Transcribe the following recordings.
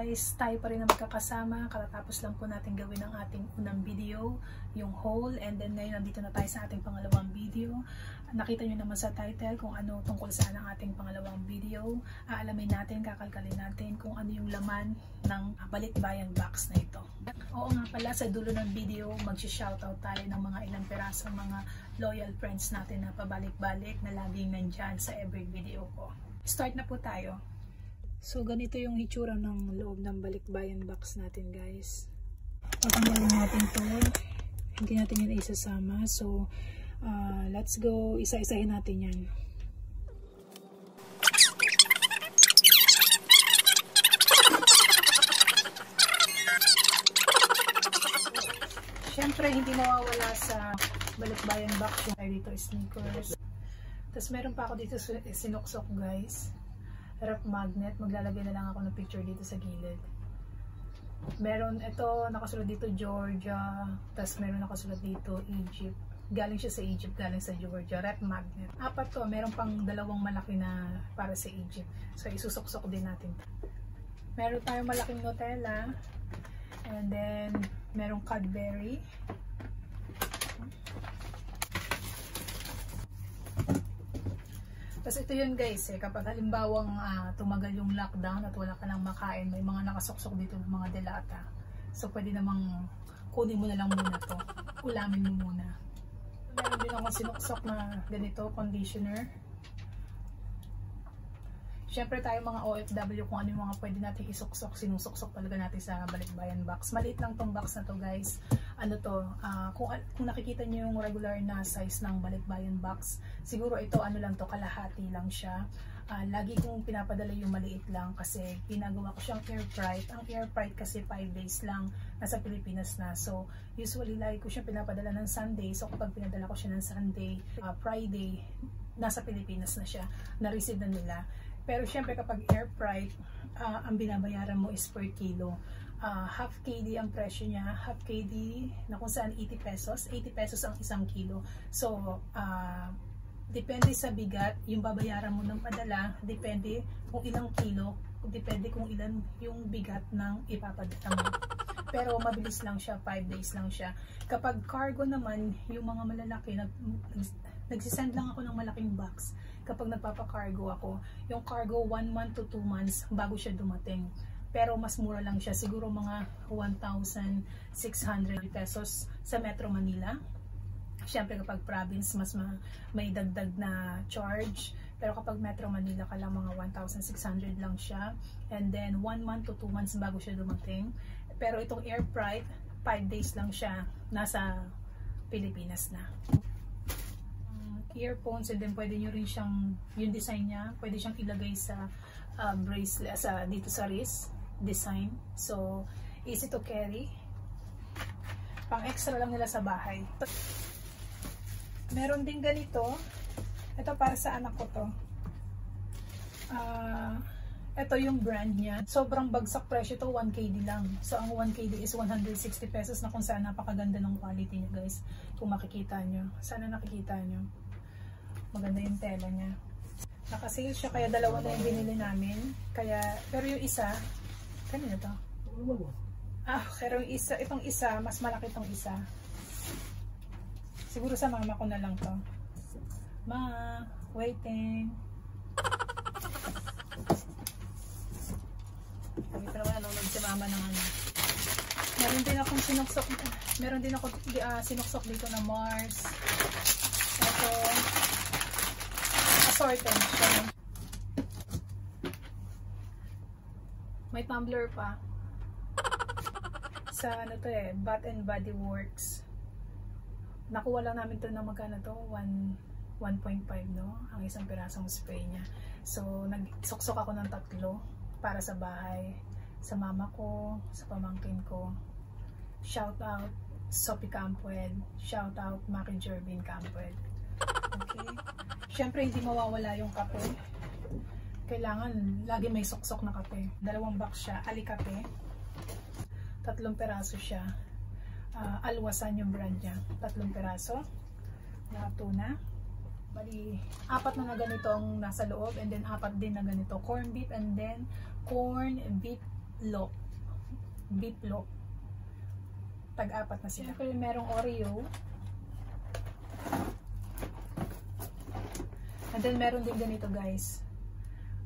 guys, tayo pa rin na magkakasama. Katatapos lang po natin gawin ang ating unang video, yung haul, and then ngayon nandito na tayo sa ating pangalawang video. Nakita nyo naman sa title kung ano tungkol saan ang ating pangalawang video. Aalamin natin, kakalkalin natin kung ano yung laman ng balikbayan box na ito. Oo nga pala, sa dulo ng video, mag-shoutout tayo ng mga ilang perasong mga loyal friends natin na pabalik-balik na laging nandyan sa every video ko. Start na po tayo. So, ganito yung hitsura ng loob ng balikbayan box natin, guys. Patanggalin natin to. Hindi natin yan isasama. So, let's go. Isa-isahin natin yan. Siyempre, hindi mawawala sa balikbayan box yung dito sneakers. Tapos, meron pa ako dito sinuksok, guys. Rep magnet. Maglalagay na lang ako ng picture dito sa gilid. Meron ito, nakasulat dito Georgia. Tapos meron nakasulat dito Egypt. Galing siya sa Egypt, galing sa Georgia. Rep magnet. Apat to. Meron pang dalawang malaki na para sa Egypt. So isusuksok din natin. Meron tayong malaking Nutella. And then merong Cadbury. Tapos ito yun guys, kapag halimbawang tumagal yung lockdown at wala ka nang makain, may mga nakasuksok dito ng mga delata. So pwede namang kunin mo na lang muna to. Ulamin mo muna. Meron din akong sinuksok na ganito, conditioner. Siyempre tayo mga OFW, kung ano yung mga pwede natin isuksok, sinusuksok talaga natin sa balikbayan box. Maliit lang tong box na to guys. Ano to, kung nakikita nyo yung regular na size ng balikbayan box, siguro ito ano lang to, kalahati lang siya. Lagi kong pinapadala yung maliit lang kasi ginagawa ko siyang air freight. Ang air freight kasi 5 days lang nasa Pilipinas na. So usually lagi ko siyang pinapadala ng Sunday. So kapag pinadala ko siya ng Sunday, Friday, nasa Pilipinas na siya, na-receive na nila. Pero syempre kapag air freight, ang binabayaran mo is per kilo. Half KD ang presyo niya, half KD na kung saan 80 pesos. 80 pesos ang isang kilo. So, depende sa bigat, yung babayaran mo ng padala, depende kung ilang kilo, depende kung ilan yung bigat ng ipapadala mo. Pero mabilis lang siya, 5 days lang siya. Kapag cargo naman, yung mga malalaki, nagsisend lang ako ng malaking box. Kapag nagpapakargo ako, yung cargo 1 month to 2 months bago siya dumating. Pero mas mura lang siya, siguro mga 1,600 pesos sa Metro Manila. Siyempre kapag province, mas may dagdag na charge. Pero kapag Metro Manila ka lang, mga 1,600 lang siya. And then 1 month to 2 months bago siya dumating. Pero itong air freight, 5 days lang siya, nasa Pilipinas na. Earphones, and then pwede nyo rin siyang, yung design niya, pwede siyang ilagay sa bracelet, dito sa wrist design. So, easy to carry. Pang extra lang nila sa bahay. Meron din ganito. Ito para sa anak ko to. Ito yung brand niya. Sobrang bagsak presyo to, 1KD lang. So, ang 1KD is 160 pesos na kung saan napakaganda ng quality niya guys. Kung makikita nyo. Sana nakikita nyo. Maganda yung tela niya. Naka-sale siya, kaya dalawa na yung binili namin. Pero yung isa, kanina to? Pero yung isa, itong isa, mas malaki itong isa. Siguro sa mama ko na lang to. Ma, waiting. Hindi pa naman nanonood si mama ng ano. Meron din akong sinuksok dito na Mars. Ito, assorted siya. May tumbler pa. Sa ano to Bath and Body Works. Nakuha lang namin to na magkano to? 1.5 no? Ang isang pirasong spray niya. So, nagsuksok ako ng 3 para sa bahay. Sa mama ko, sa pamangkin ko. Shout out Sophie Campued. Shout out Maki Jervin Campued. Okay? Siyempre, hindi mawawala yung kape. Kailangan, lagi may suksok na kape. 2 box siya. Alikape. 3 peraso siya. Alwasan yung brand niya. 3 peraso. Na tuna. Bali, 4 na ganito ang nasa loob. And then, 4 din na ganito. Corn beef and then corn beef loaf. Beef loaf. Tag-apat na sila. Siyempre, merong Oreo. And then, meron din ganito, guys.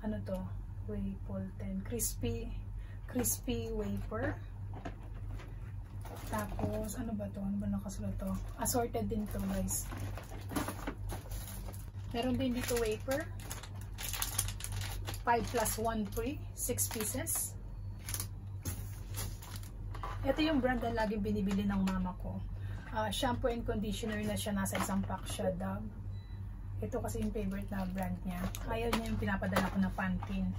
Ano to? Waffle 10. Crispy wafer. Tapos, ano ba to? Ano ba nakasulat to? Assorted din to, guys. Meron din dito wafer. 5 plus 1 free. 6 pieces. Ito yung brand na laging binibili ng mama ko. Shampoo and conditioner na siya. Nasa isang pack siya, Dove. Ito kasi yung favorite na brand niya. Ayaw niya yung pinapadala ko na Pantene.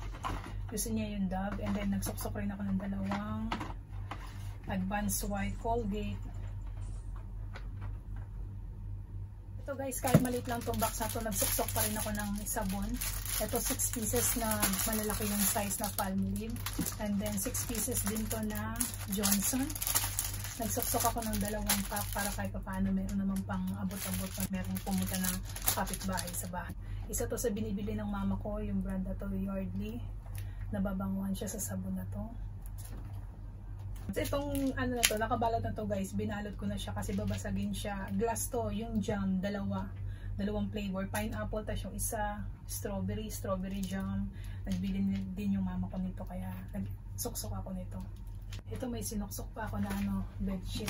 Gusto niya yung Dove. And then, nagsuksok rin ako ng dalawang Advanced White Colgate. Ito guys, kahit maliit lang itong box na ito, nagsuksok pa rin ako ng sabon. Ito 6 pieces na malalaki yung size na Palmolive. And then 6 pieces din to na Johnson. Nagsuksok ako ng dalawang pack para kahit paano meron naman pang abot-abot na meron pumunta ng kapitbahay sa bahay. Isa to sa binibili ng mama ko, yung brand na to, Yardley. Nababanguhan siya sa sabon na to. Itong ano na to, nakabalot na to guys, binalot ko na siya kasi babasagin siya. Glass to, yung jam, dalawang flavor. Pineapple, tas yung isa, strawberry jam. Nagbili din yung mama ko nito kaya nagsuksok ako nito. Ito may sinuksok pa ako na bedsheet.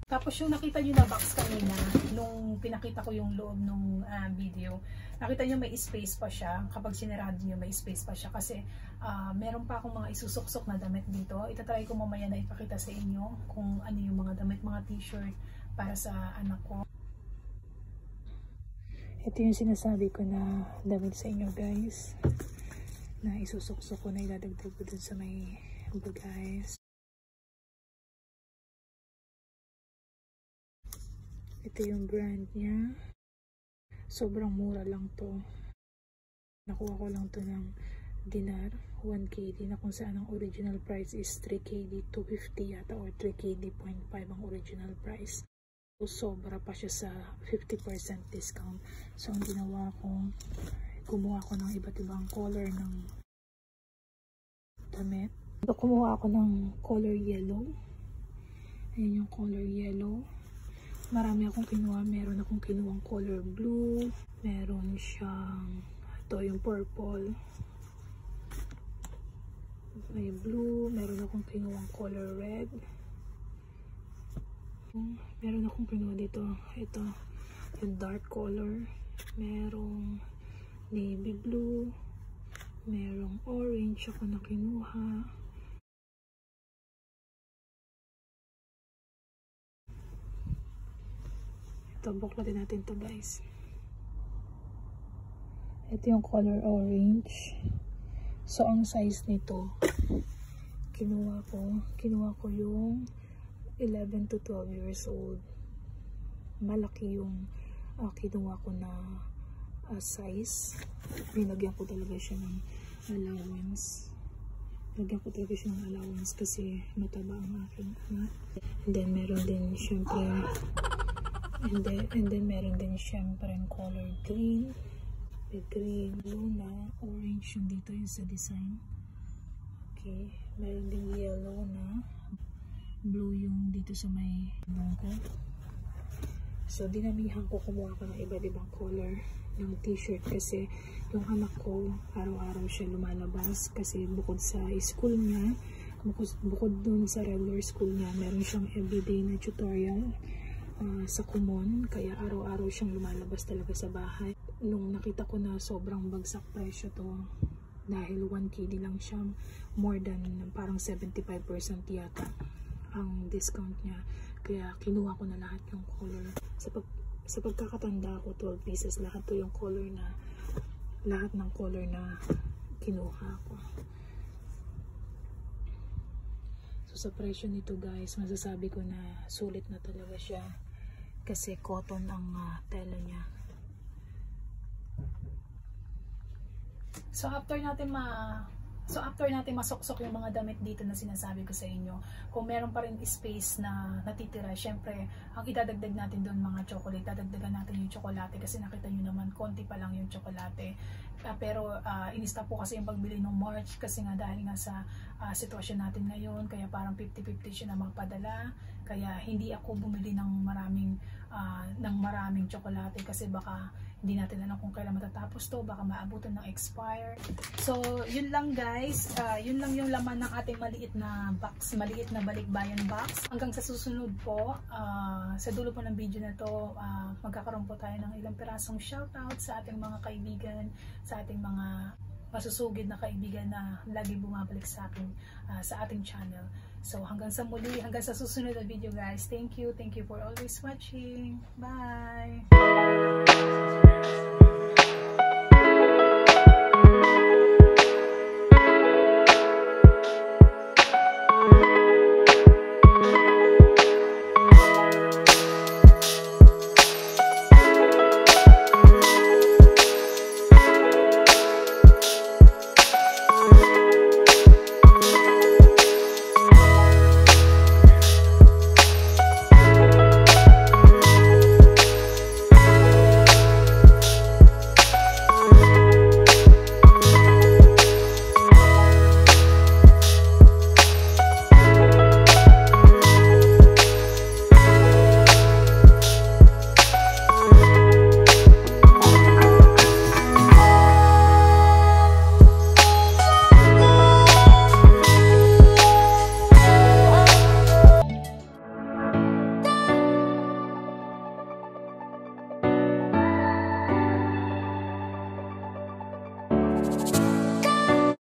Tapos yung nakita nyo na box kanina, nung pinakita ko yung loob nung video, nakita nyo may space pa siya. Kapag sinarado nyo may space pa siya kasi meron pa akong mga isusuksok na damit dito. Itatry ko mamaya na ipakita sa inyo kung ano yung mga damit, mga t-shirt para sa anak ko. Ito yung sinasabi ko na damit sa inyo guys, na isusuksok ko na iladagdag ko dun sa may guys. Ito yung brand niya. Sobrang mura lang to. Nakuha ko lang to ng dinar, 1KD, na kung saan ang original price is 3KD, 250 yata or 3KD 0.5 ang original price. So, sobra pa siya sa 50% discount. So, ang ginawa ko, kumuha ko ng iba't ibang color ng damit. So, kumuha ako ng color yellow. Ayan yung color yellow. Marami akong kinuha. Meron akong kinuhang color blue. Meron siyang, ito yung purple. May blue. Meron akong kinuhang color red. Meron akong kinuha dito. Ito, yung dark color. Merong navy blue. Merong orange ako na kinuha. Ito, buklatin natin to guys. Ito yung color orange. So, ang size nito, kinuha ko yung 11 to 12 years old. Malaki yung kinuha ko na size. Nilagyan ko talaga siya ng allowance. Kasi mataba ang aking anak. And then, meron din syempre And then meron din syempre yung color green. The green, blue na, orange yung dito yung sa design. Okay, meron din yellow na, blue yung dito sa may bangko. So, dinamihan ko, kumuha ko ng iba't ibang color ng t-shirt kasi yung anak ko, araw-araw siya lumalabas kasi bukod sa school niya, bukod dun sa regular school niya, meron siyang everyday na tutorial sa Kumon, kaya araw-araw siyang lumalabas talaga sa bahay. Nung nakita ko na sobrang bagsak presyo to, dahil 1KD lang siya, more than parang 75% yata ang discount niya, kaya kinuha ko na lahat yung color. Sa pagkakatanda ko, 12 pieces lahat to yung color na, lahat ng color na kinuha ko. So sa presyo nito guys, masasabi ko na sulit na talaga siya kasi cotton ang tela niya. So after natin So after natin masuksok yung mga damit dito na sinasabi ko sa inyo, kung meron pa rin space na natitira, syempre ang idadagdag natin doon mga chocolate, dadagdagan natin yung tsokolate kasi nakita nyo naman konti pa lang yung tsokolate. Pero inista po kasi yung pagbili ng March kasi nga dahil nga sa sitwasyon natin ngayon, kaya parang 50-50 siya na magpadala. Kaya hindi ako bumili ng maraming tsokolate kasi baka hindi natin alam kung kailan matatapos to, baka maabutan ng expire. So yun lang guys, yun lang yung laman ng ating maliit na box, maliit na balikbayan box. Hanggang sa susunod po, sa dulo po ng video na to, magkakaroon po tayo ng ilang pirasong shoutout sa ating mga kaibigan, sa ating mga masusugid na kaibigan na lagi bumabalik sa akin, sa ating channel. So hanggang sa muli, hanggang sa susunod na video guys. Thank you for always watching. Bye!